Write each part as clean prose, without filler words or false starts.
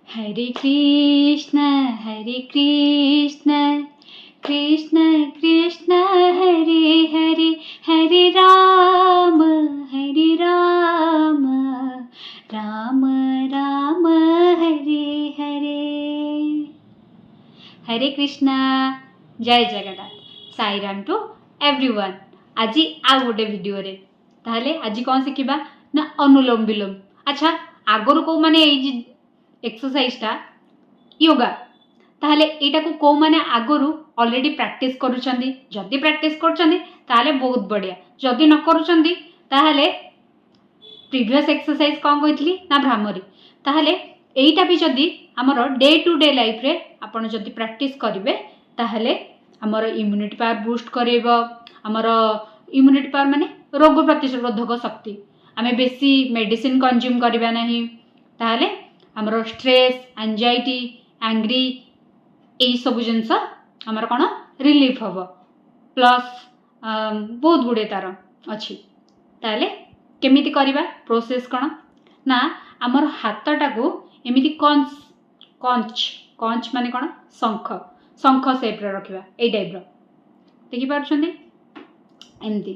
हरे कृष्ण कृष्ण कृष्ण हरे हरे हरे राम राम राम हरे हरे। हरे कृष्णा जय Jagannath Sai Ram to everyone. आज आ गोटे वीडियो रे ताहले आज कौन शिखा ना अनुलोम विलोम। अच्छा आगुरी कौ माने एक्सरसाइजटा योगा ताहले एटा को कौ माने आगुरी ऑलरेडी प्रैक्टिस करूछंदी। जदि प्रैक्टिस करछंदी ताहले बहुत बढ़िया, जदि न करूछंदी ताहले प्रीवियस एक्सरसाइज कौन कहितली ना भ्रामरी। ताहले एइटा भी जदि हमर डे टू डे लाइफ रे आपण जदि प्रैक्टिस करिवे ताहले हमर इम्यूनिटी पावर बूस्ट करेबो। हमर इम्यूनिटी पावर माने रोग प्रतिरोधक शक्ति। आमे बेसी मेडिसिन कंज्यूम करिबा नहीं, ताहले हमर स्ट्रेस एंजाइटी एंग्री यही सब जिनस हमर कौन रिलीफ हम प्लस बहुत गुड़े तार अच्छी। ताहले केमिति करिबा प्रोसेस कौन ना आमर हाथटा को एमिति कंच कंच कंच माने कौन शंख शंख शेप रे रखिबा ए टाइप रो देखि पारछन्ते एमती।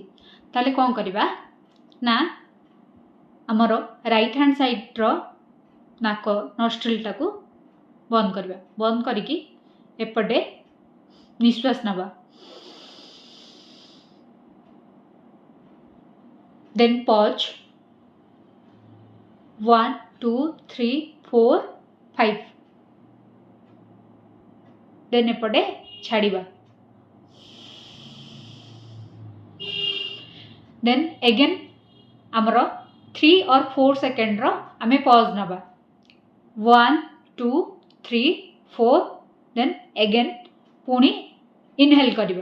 ताहले कौन करिबा ना आमर राइट हैंड साइड रो नाक नस्ट्रिल टाकू बंद करवा, बंद करिकी एपटे निश्वास नवा, देन पॉज 1 2 3 4 5, देन एपटे छाड़िबा, देन अगेन आमर 3 और 4 सेकेंड रो आमे पॉज नवा 1 2 3 4, देन अगेन पुणी इनहेल करिबा,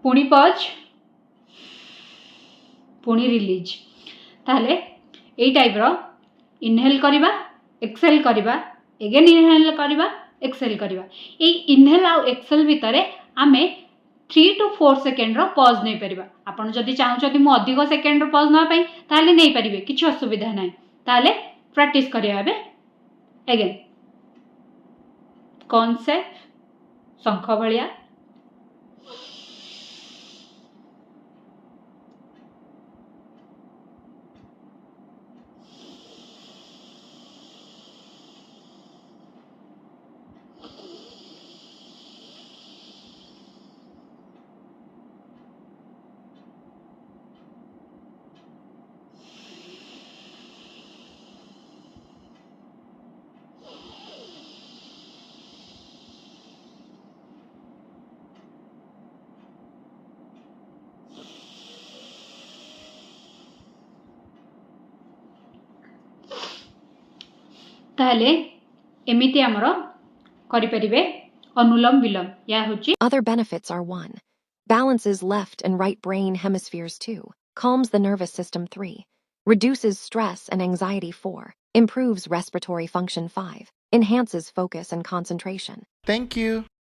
पुणी पॉज पुणी रिलीज। ताहले ए टाइप रो इनहेल करिबा एक्सेल करिबा अगेन इनहेल करिबा एक्सेल करिबा। ए इनहेल आ एक्सेल भितरे आमे 3 to 4 सेकेंड रो पॉज नहीं परिबा। आपण जदि चाहउछथि मु अधिक सेकेंड रो पॉज न पाई ताहले नहीं परिबे, किछि असुविधा नाही। ताहले प्रैक्टिस करिया हबे अगेन कॉन्सेप्ट शंख भलिया, ताहले एमिति हमरो करि परिबे अनुलोम विलोम। या होची Other benefits are 1. Balances left and right brain hemispheres 2. Calms the nervous system 3. Reduces stress and anxiety 4. Improves respiratory function 5. Enhances focus and concentration. Thank you.